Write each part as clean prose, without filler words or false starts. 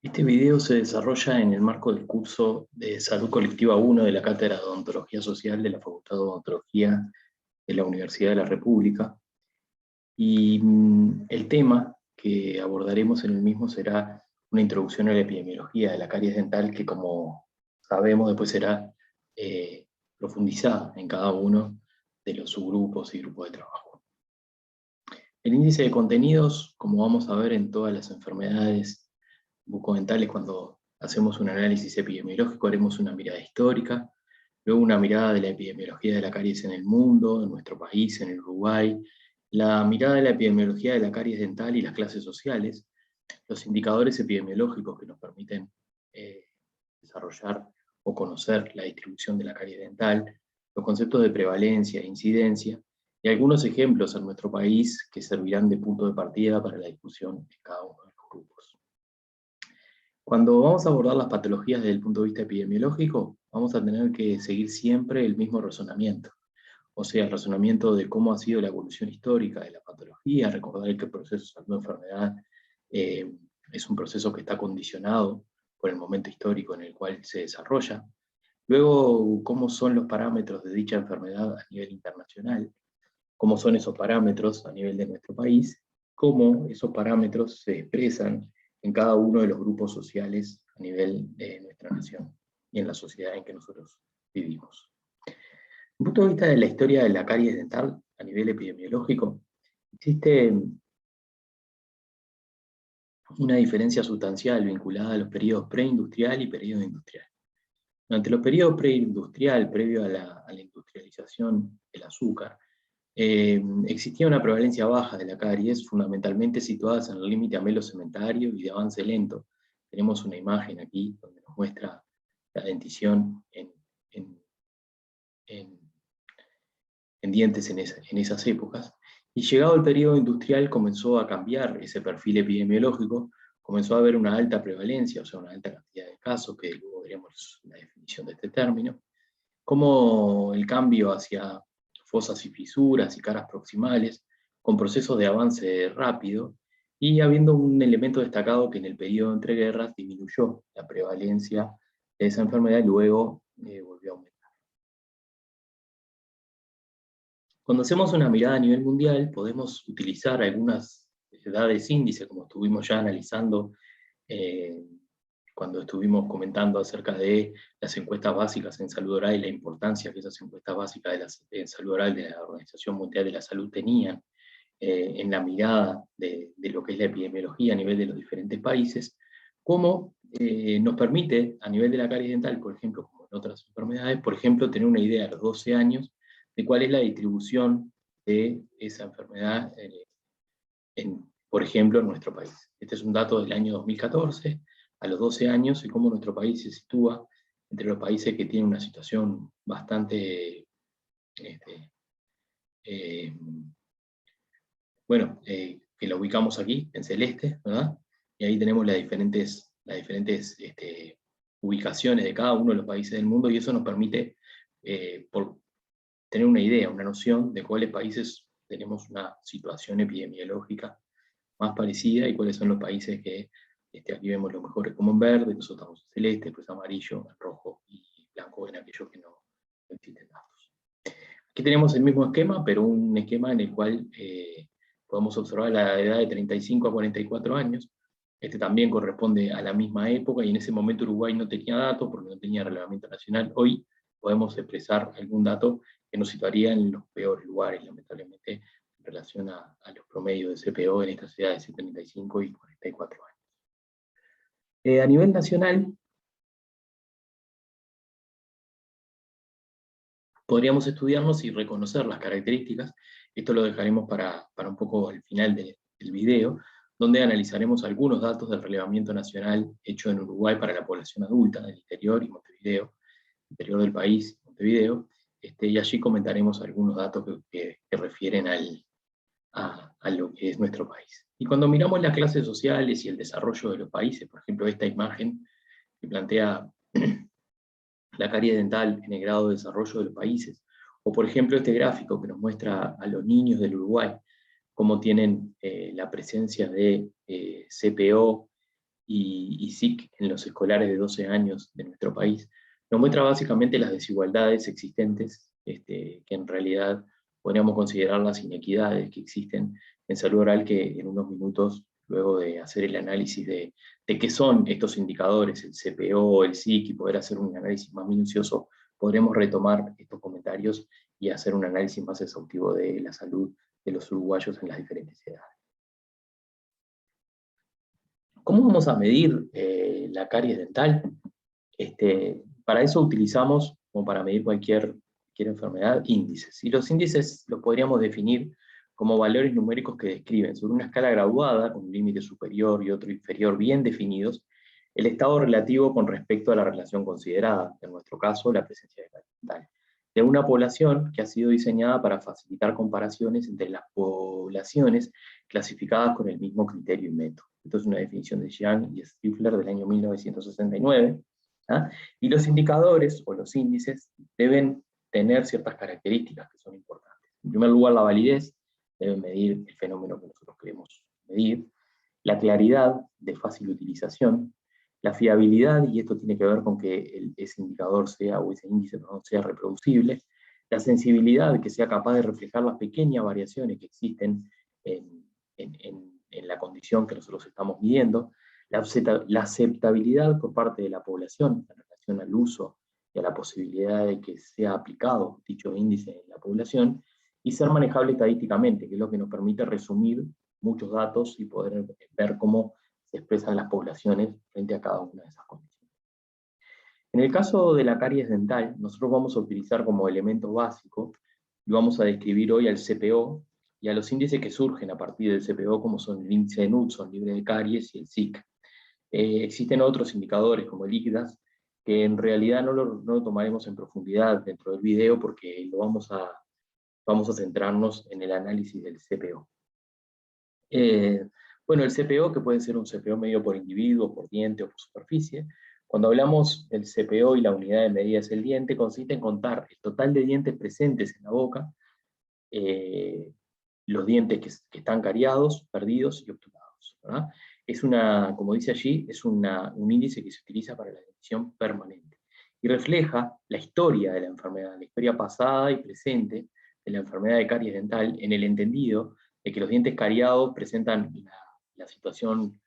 Este video se desarrolla en el marco del curso de Salud Colectiva 1 de la Cátedra de Odontología Social de la Facultad de Odontología de la Universidad de la República. Y el tema que abordaremos en el mismo será una introducción a la epidemiología de la caries dental, que, como sabemos, después será profundizada en cada uno de los subgrupos y grupos de trabajo. El índice de contenidos, como vamos a ver en todas las enfermedades bucodentales, cuando hacemos un análisis epidemiológico, haremos una mirada histórica, luego una mirada de la epidemiología de la caries en el mundo, en nuestro país, en el Uruguay, la mirada de la epidemiología de la caries dental y las clases sociales, los indicadores epidemiológicos que nos permiten desarrollar o conocer la distribución de la caries dental, los conceptos de prevalencia e incidencia, y algunos ejemplos en nuestro país que servirán de punto de partida para la discusión de cada uno de los grupos. Cuando vamos a abordar las patologías desde el punto de vista epidemiológico, vamos a tener que seguir siempre el mismo razonamiento. O sea, el razonamiento de cómo ha sido la evolución histórica de la patología, recordar que el proceso de salud-enfermedad es un proceso que está condicionado por el momento histórico en el cual se desarrolla. Luego, cómo son los parámetros de dicha enfermedad a nivel internacional, cómo son esos parámetros a nivel de nuestro país, cómo esos parámetros se expresan en cada uno de los grupos sociales a nivel de nuestra nación y en la sociedad en que nosotros vivimos. Desde el punto de vista de la historia de la caries dental a nivel epidemiológico, existe una diferencia sustancial vinculada a los periodos preindustrial y periodo industrial. Durante los periodos preindustrial, previo a la industrialización del azúcar, existía una prevalencia baja de la caries, fundamentalmente situadas en el límite amelo-cementario y de avance lento. Tenemos una imagen aquí donde nos muestra la dentición en dientes en esas épocas. Y llegado el periodo industrial comenzó a cambiar ese perfil epidemiológico, comenzó a haber una alta prevalencia, o sea, una alta cantidad de casos, que luego veremos la definición de este término, como el cambio hacia fosas y fisuras y caras proximales, con procesos de avance rápido, y habiendo un elemento destacado que en el periodo entre guerras disminuyó la prevalencia de esa enfermedad y luego volvió a aumentar. Cuando hacemos una mirada a nivel mundial, podemos utilizar algunas edades índice, como estuvimos ya analizando cuando estuvimos comentando acerca de las encuestas básicas en salud oral y la importancia que esas encuestas básicas en salud oral de la Organización Mundial de la Salud tenían en la mirada de lo que es la epidemiología a nivel de los diferentes países, como nos permite, a nivel de la caries dental, por ejemplo, como en otras enfermedades, por ejemplo, tener una idea a los 12 años de cuál es la distribución de esa enfermedad, por ejemplo, en nuestro país. Este es un dato del año 2014, a los 12 años, y cómo nuestro país se sitúa entre los países que tienen una situación bastante, que la ubicamos aquí, en celeste, ¿verdad? Y ahí tenemos las diferentes ubicaciones de cada uno de los países del mundo, y eso nos permite tener una idea, una noción de cuáles países tenemos una situación epidemiológica más parecida y cuáles son los países que aquí vemos los mejores como en verde, nosotros estamos en celeste, pues amarillo, en rojo y blanco en aquellos que no existen datos. Aquí tenemos el mismo esquema, pero un esquema en el cual podemos observar la edad de 35 a 44 años. Este también corresponde a la misma época, y en ese momento Uruguay no tenía datos porque no tenía relevamiento nacional. Hoy podemos expresar algún dato que nos situaría en los peores lugares, lamentablemente, en relación a los promedios de CPO en estas edades de 35 y 44 años. A nivel nacional, podríamos estudiarnos y reconocer las características. Esto lo dejaremos para un poco al final del video, donde analizaremos algunos datos del relevamiento nacional hecho en Uruguay para la población adulta del interior y Montevideo, interior del país, Montevideo, y allí comentaremos algunos datos que refieren a lo que es nuestro país. Y cuando miramos las clases sociales y el desarrollo de los países, por ejemplo, esta imagen que plantea la caries dental en el grado de desarrollo de los países, o por ejemplo este gráfico que nos muestra a los niños del Uruguay, cómo tienen la presencia de CPO y SIC en los escolares de 12 años de nuestro país, nos muestra básicamente las desigualdades existentes, que en realidad podríamos considerar las inequidades que existen en salud oral, que en unos minutos, luego de hacer el análisis de qué son estos indicadores, el CPO, el SIC, y poder hacer un análisis más minucioso, podremos retomar estos comentarios y hacer un análisis más exhaustivo de la salud de los uruguayos en las diferentes edades. ¿Cómo vamos a medir la caries dental? Para eso utilizamos, como para medir cualquier enfermedad, índices. Y los índices los podríamos definir como valores numéricos que describen, sobre una escala graduada, con un límite superior y otro inferior bien definidos, el estado relativo con respecto a la relación considerada, en nuestro caso, la presencia de caries dental, de una población que ha sido diseñada para facilitar comparaciones entre las poblaciones clasificadas con el mismo criterio y método. Esto es una definición de Jiang y Stifler del año 1969. ¿Ah? Y los indicadores o los índices deben tener ciertas características que son importantes. En primer lugar, la validez, debe medir el fenómeno que nosotros queremos medir, la claridad de fácil utilización, la fiabilidad, y esto tiene que ver con que ese indicador sea, o ese índice sea reproducible, la sensibilidad, que sea capaz de reflejar las pequeñas variaciones que existen en la condición que nosotros estamos midiendo, la aceptabilidad por parte de la población en relación al uso y a la posibilidad de que sea aplicado dicho índice en la población, y ser manejable estadísticamente, que es lo que nos permite resumir muchos datos y poder ver cómo se expresan las poblaciones frente a cada una de esas condiciones. En el caso de la caries dental, nosotros vamos a utilizar como elemento básico, y vamos a describir hoy al CPO, y a los índices que surgen a partir del CPO, como son el índice de Knudson, libre de caries, y el SIC. Existen otros indicadores, como el ICDAS, que en realidad no lo tomaremos en profundidad dentro del video, porque vamos a centrarnos en el análisis del CPO. Bueno, el CPO, que puede ser un CPO medido por individuo, por diente o por superficie. Cuando hablamos del CPO y la unidad de medida es el diente, consiste en contar el total de dientes presentes en la boca, los dientes que están cariados, perdidos y obturados, ¿verdad? Como dice allí, es un índice que se utiliza para la dentición permanente, y refleja la historia de la enfermedad, la historia pasada y presente de la enfermedad de caries dental, en el entendido de que los dientes cariados presentan la situación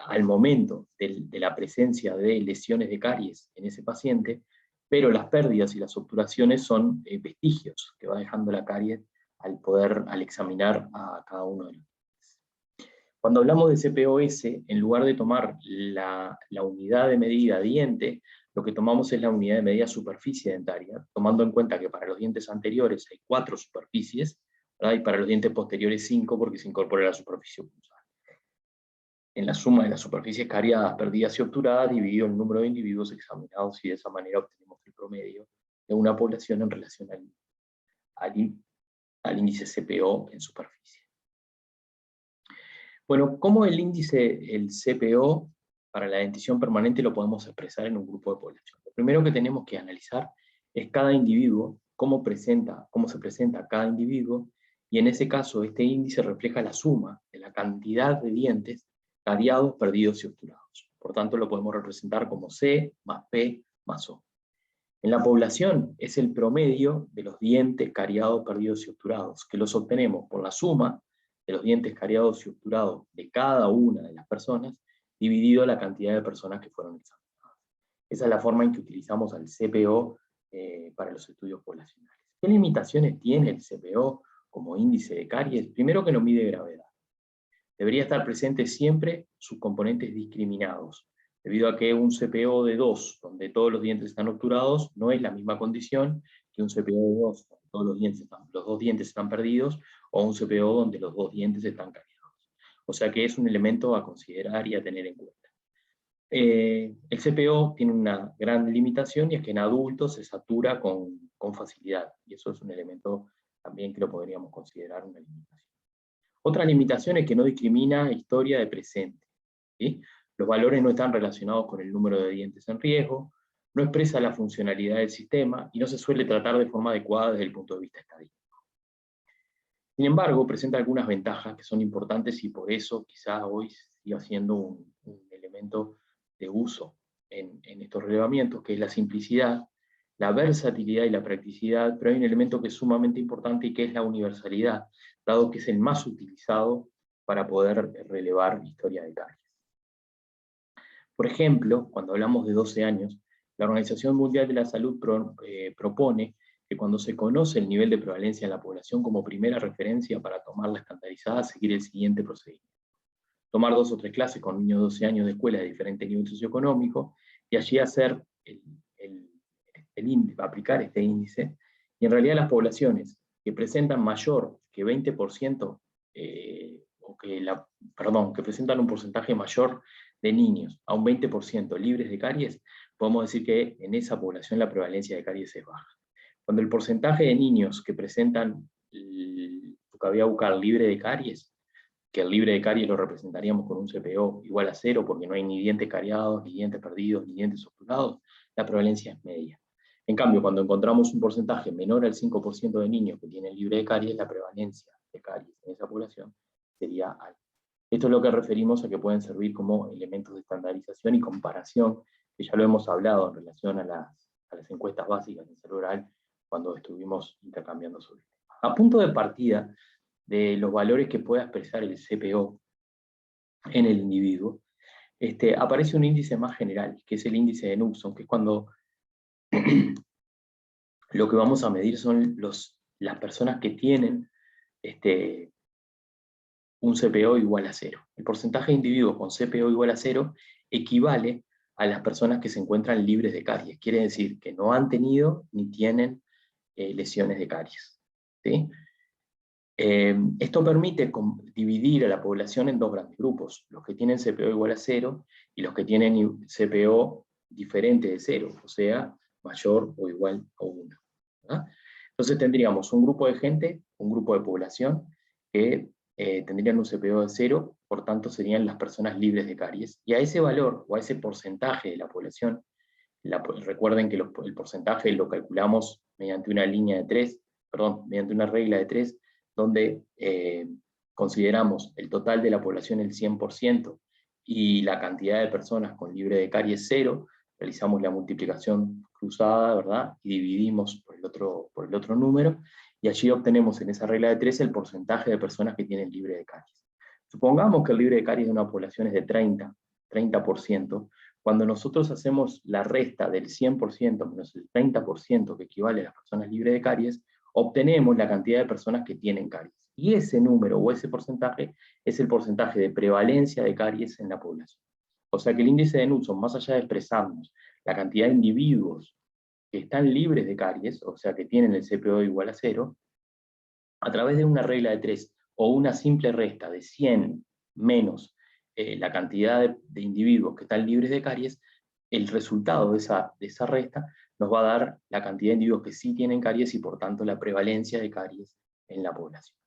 al momento de la presencia de lesiones de caries en ese paciente, pero las pérdidas y las obturaciones son vestigios que va dejando la caries al examinar a cada uno de los dientes. Cuando hablamos de CPOS, en lugar de tomar la unidad de medida diente, lo que tomamos es la unidad de medida superficie dentaria, tomando en cuenta que para los dientes anteriores hay 4 superficies, ¿verdad? Y para los dientes posteriores 5, porque se incorpora la superficie oclusal. En la suma de las superficies cariadas, perdidas y obturadas, dividido el número de individuos examinados, y de esa manera obtenemos el promedio de una población en relación al índice CPO en superficie. Bueno, ¿cómo el CPO para la dentición permanente lo podemos expresar en un grupo de población? Lo primero que tenemos que analizar es cada individuo, cómo se presenta cada individuo, y en ese caso este índice refleja la suma de la cantidad de dientes cariados, perdidos y obturados. Por tanto, lo podemos representar como C más P más O. En la población es el promedio de los dientes cariados, perdidos y obturados, que los obtenemos por la suma de los dientes cariados y obturados de cada una de las personas, dividido la cantidad de personas que fueron examinadas. Esa es la forma en que utilizamos al CPO para los estudios poblacionales. ¿Qué limitaciones tiene el CPO como índice de caries? Primero, que no mide gravedad. Debería estar presente siempre sus componentes discriminados, debido a que un CPO de 2, donde todos los dientes están obturados, no es la misma condición que un CPO de 2, donde todos los dos dientes están perdidos, o un CPO donde los 2 dientes están cariados. O sea que es un elemento a considerar y a tener en cuenta. El CPO tiene una gran limitación, y es que en adultos se satura con facilidad, y eso es un elemento también que lo podríamos considerar una limitación. Otra limitación es que no discrimina historia de presente, ¿sí? Los valores no están relacionados con el número de dientes en riesgo, no expresa la funcionalidad del sistema, y no se suele tratar de forma adecuada desde el punto de vista estadístico. Sin embargo, presenta algunas ventajas que son importantes, y por eso quizás hoy siga siendo un elemento elemento de uso en estos relevamientos, que es la simplicidad, la versatilidad y la practicidad, pero hay un elemento que es sumamente importante y que es la universalidad, dado que es el más utilizado para poder relevar historia de caries. Por ejemplo, cuando hablamos de 12 años, la Organización Mundial de la Salud propone que cuando se conoce el nivel de prevalencia en la población como primera referencia para tomarla estandarizada, seguir el siguiente procedimiento. Tomar 2 o 3 clases con niños de 12 años de escuela de diferente nivel socioeconómico, y allí hacer aplicar este índice, y en realidad las poblaciones que presentan mayor que 20%, que presentan un porcentaje mayor de niños a un 20% libres de caries, podemos decir que en esa población la prevalencia de caries es baja. Cuando el porcentaje de niños que presentan tu cavidad bucal libre de caries, que el libre de caries lo representaríamos con un CPO igual a 0, porque no hay ni dientes cariados, ni dientes perdidos, ni dientes obturados, la prevalencia es media. En cambio, cuando encontramos un porcentaje menor al 5% de niños que tienen libre de caries, la prevalencia de caries en esa población sería alta. Esto es lo que referimos a que pueden servir como elementos de estandarización y comparación, que ya lo hemos hablado en relación a las encuestas básicas en salud oral, cuando estuvimos intercambiando sobre el tema. A punto de partida de los valores que pueda expresar el CPO en el individuo, aparece un índice más general, que es el índice de Knudson, que es cuando lo que vamos a medir son las personas que tienen un CPO igual a 0. El porcentaje de individuos con CPO igual a 0 equivale a las personas que se encuentran libres de caries. Quiere decir que no han tenido ni tienen lesiones de caries. ¿Sí? Esto permite dividir a la población en 2 grandes grupos, los que tienen CPO igual a 0 y los que tienen CPO diferente de 0, o sea, mayor o igual a 1. ¿verdad? Entonces tendríamos un grupo de gente, un grupo de población, que tendrían un CPO de 0, por tanto serían las personas libres de caries, y a ese valor, o a ese porcentaje de la población, recuerden que el porcentaje lo calculamos mediante una mediante una regla de 3, donde consideramos el total de la población el 100% y la cantidad de personas con libre de caries 0, realizamos la multiplicación cruzada, ¿verdad? Y dividimos por el otro número, y allí obtenemos en esa regla de 3 el porcentaje de personas que tienen libre de caries. Supongamos que el libre de caries de una población es de 30%, cuando nosotros hacemos la resta del 100% menos el 30%, que equivale a las personas libres de caries, obtenemos la cantidad de personas que tienen caries. Y ese número o ese porcentaje es el porcentaje de prevalencia de caries en la población. O sea que el índice de Knudson, más allá de expresarnos la cantidad de individuos que están libres de caries, o sea que tienen el CPO igual a 0, a través de una regla de 3 o una simple resta de 100 menos la cantidad de individuos que están libres de caries, el resultado de esa resta nos va a dar la cantidad de individuos que sí tienen caries y por tanto la prevalencia de caries en la población.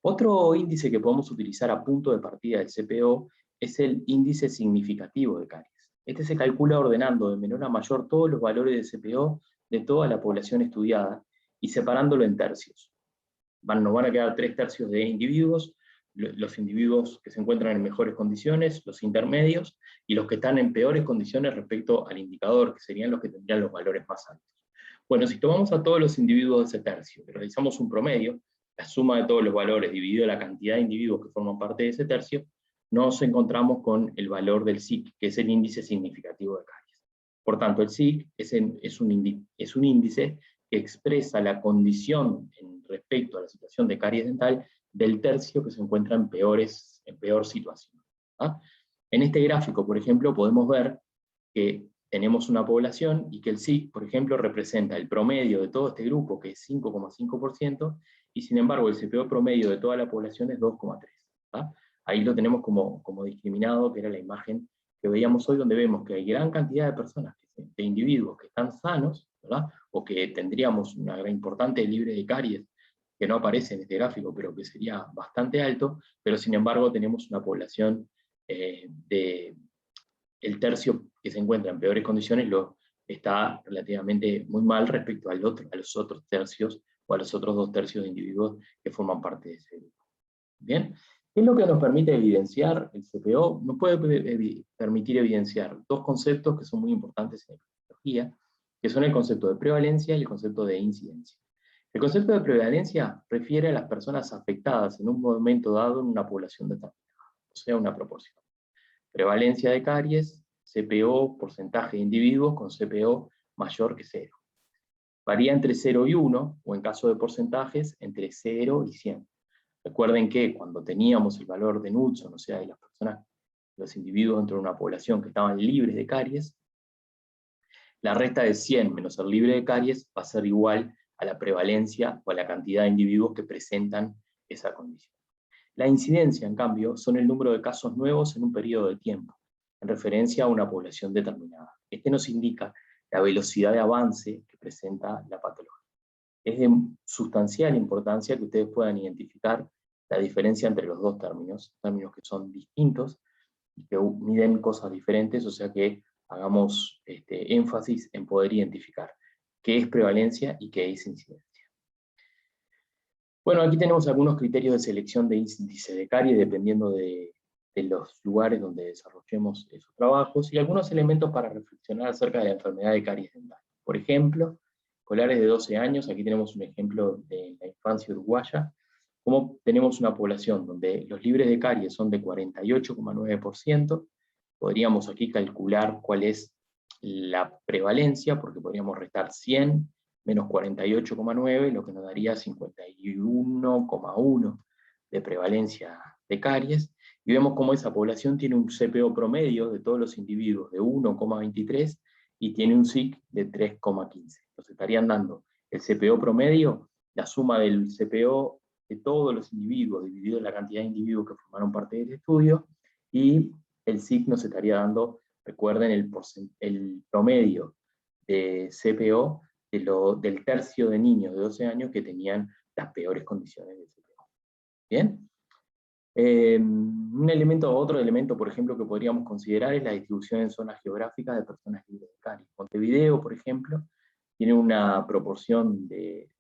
Otro índice que podemos utilizar a punto de partida del CPO es el índice significativo de caries. Este se calcula ordenando de menor a mayor todos los valores de CPO de toda la población estudiada y separándolo en tercios. Nos van a quedar 3 tercios de individuos, los individuos que se encuentran en mejores condiciones, los intermedios, y los que están en peores condiciones respecto al indicador, que serían los que tendrían los valores más altos. Bueno, si tomamos a todos los individuos de ese tercio, y realizamos un promedio, la suma de todos los valores dividido la cantidad de individuos que forman parte de ese tercio, nos encontramos con el valor del SIC, que es el índice significativo de caries. Por tanto, el SIC es un índice que expresa la condición respecto a la situación de caries dental del tercio que se encuentra en peor situación. ¿Ah? En este gráfico, por ejemplo, podemos ver que tenemos una población y que el SIC, por ejemplo, representa el promedio de todo este grupo, que es 5,5%, y sin embargo el CPO promedio de toda la población es 2,3%. ¿Ah? Ahí lo tenemos como discriminado, que era la imagen que veíamos hoy, donde vemos que hay gran cantidad de personas, de individuos que están sanos, ¿verdad? O que tendríamos una gran importante libre de caries, que no aparece en este gráfico, pero que sería bastante alto, pero sin embargo tenemos una población el tercio que se encuentra en peores condiciones está relativamente muy mal respecto a los otros tercios, o a los otros 2 tercios de individuos que forman parte de ese grupo. Bien, ¿Qué es lo que nos permite evidenciar el CPO? Nos puede permitir evidenciar dos conceptos que son muy importantes en epidemiología, que son el concepto de prevalencia y el concepto de incidencia. El concepto de prevalencia refiere a las personas afectadas en un momento dado en una población determinada, o sea, una proporción. Prevalencia de caries, CPO, porcentaje de individuos con CPO mayor que 0. Varía entre 0 y 1, o en caso de porcentajes, entre 0 y 100. Recuerden que cuando teníamos el valor de Knudson, o sea, de las personas, los individuos dentro de una población que estaban libres de caries, la resta de 100 menos el libre de caries va a ser igual a la prevalencia o a la cantidad de individuos que presentan esa condición. La incidencia, en cambio, son el número de casos nuevos en un periodo de tiempo, en referencia a una población determinada. Este nos indica la velocidad de avance que presenta la patología. Es de sustancial importancia que ustedes puedan identificar la diferencia entre los dos términos que son distintos y que miden cosas diferentes, o sea que hagamos énfasis en poder identificar qué es prevalencia y qué es incidencia. Bueno, aquí tenemos algunos criterios de selección de índice de caries dependiendo de los lugares donde desarrollemos esos trabajos, y algunos elementos para reflexionar acerca de la enfermedad de caries dental. Por ejemplo, escolares de 12 años, aquí tenemos un ejemplo de la infancia uruguaya, como tenemos una población donde los libres de caries son de 48,9%, podríamos aquí calcular cuál es la prevalencia, porque podríamos restar 100 menos 48,9, lo que nos daría 51,1 de prevalencia de caries, y vemos cómo esa población tiene un CPO promedio de todos los individuos de 1,23 y tiene un SIC de 3,15. Nos estarían dando el CPO promedio, la suma del CPO de todos los individuos dividido en la cantidad de individuos que formaron parte del estudio, y el SIC nos estaría dando, recuerden, el promedio de CPO del tercio de niños de 12 años que tenían las peores condiciones de CPO. ¿Bien? Otro elemento, por ejemplo, que podríamos considerar es la distribución en zonas geográficas de personas libres de caries. Montevideo, por ejemplo, tiene una proporción de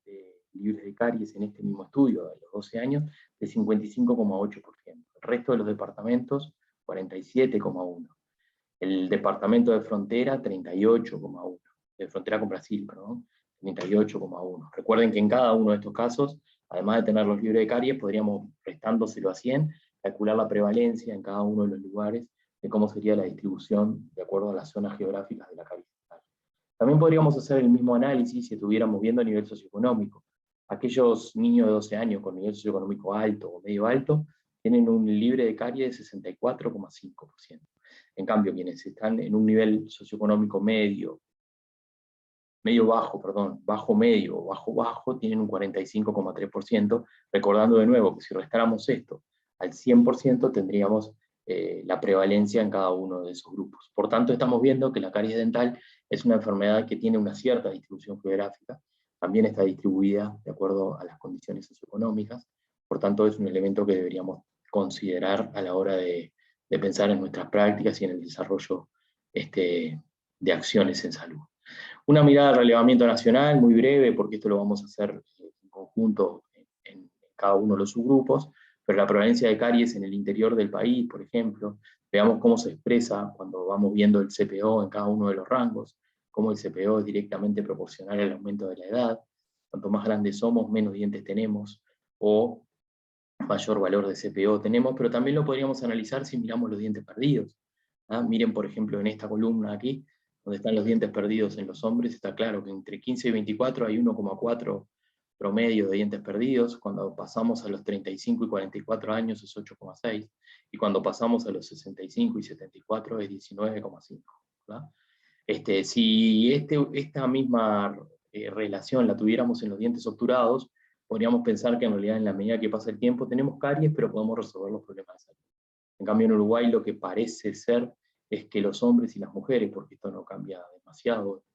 libres de caries en este mismo estudio, de los 12 años, de 55,8%. El resto de los departamentos, 47,1%. El departamento de frontera, 38,1%. De frontera con Brasil, perdón, 38,1%. Recuerden que en cada uno de estos casos, además de tener los libres de caries, podríamos, restándoselo a 100, calcular la prevalencia en cada uno de los lugares de cómo sería la distribución de acuerdo a las zonas geográficas de la caries. También podríamos hacer el mismo análisis si estuviéramos viendo a nivel socioeconómico. Aquellos niños de 12 años con nivel socioeconómico alto o medio alto tienen un libre de caries de 64,5%. En cambio, quienes están en un nivel socioeconómico bajo medio o bajo, tienen un 45,3%, recordando de nuevo que si restáramos esto al 100% tendríamos la prevalencia en cada uno de esos grupos. Por tanto, estamos viendo que la caries dental es una enfermedad que tiene una cierta distribución geográfica, también está distribuida de acuerdo a las condiciones socioeconómicas, por tanto es un elemento que deberíamos considerar a la hora de pensar en nuestras prácticas y en el desarrollo de acciones en salud. Una mirada al relevamiento nacional, muy breve, porque esto lo vamos a hacer en conjunto en cada uno de los subgrupos, pero la prevalencia de caries en el interior del país, por ejemplo, veamos cómo se expresa cuando vamos viendo el CPO en cada uno de los rangos, cómo el CPO es directamente proporcional al aumento de la edad, cuanto más grandes somos, menos dientes tenemos, o mayor valor de CPO tenemos, pero también lo podríamos analizar si miramos los dientes perdidos. Miren, por ejemplo, en esta columna aquí, donde están los dientes perdidos en los hombres, está claro que entre 15 y 24 hay 1,4 promedio de dientes perdidos, cuando pasamos a los 35 y 44 años es 8,6, y cuando pasamos a los 65 y 74 es 19,5. Si esta misma relación la tuviéramos en los dientes obturados, podríamos pensar que en realidad en la medida que pasa el tiempo tenemos caries, pero podemos resolver los problemas de salud. En cambio en Uruguay lo que parece ser es que los hombres y las mujeres, porque esto no cambia demasiado,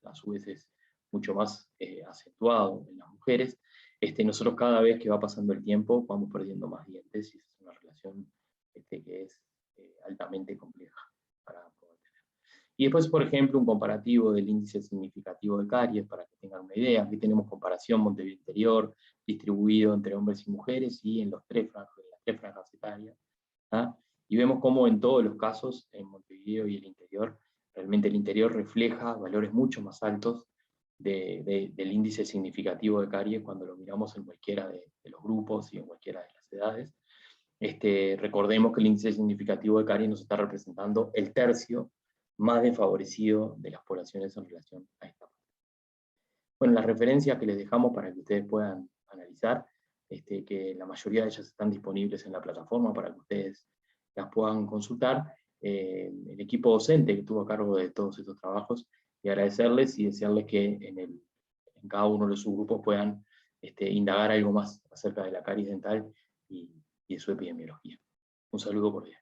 a su vez es mucho más acentuado en las mujeres, nosotros cada vez que va pasando el tiempo vamos perdiendo más dientes, y es una relación que es altamente compleja para poder tener. Y después, por ejemplo, un comparativo del índice significativo de caries, para que tengan una idea. Aquí tenemos comparación Montevideo Interior, distribuido entre hombres y mujeres, y en los tres franjas de la 3 franjas etarias. ¿Ah? Y vemos cómo en todos los casos, en Montevideo y el interior, realmente el interior refleja valores mucho más altos del índice significativo de caries cuando lo miramos en cualquiera de los grupos y en cualquiera de las edades. Recordemos que el índice significativo de caries nos está representando el tercio más desfavorecido de las poblaciones en relación a esta. Bueno, las referencias que les dejamos para que ustedes puedan analizar, que la mayoría de ellas están disponibles en la plataforma para que ustedes las puedan consultar. El equipo docente que estuvo a cargo de todos estos trabajos, y agradecerles y desearles que en cada uno de sus grupos puedan indagar algo más acerca de la caries dental y de su epidemiología. Un saludo cordial.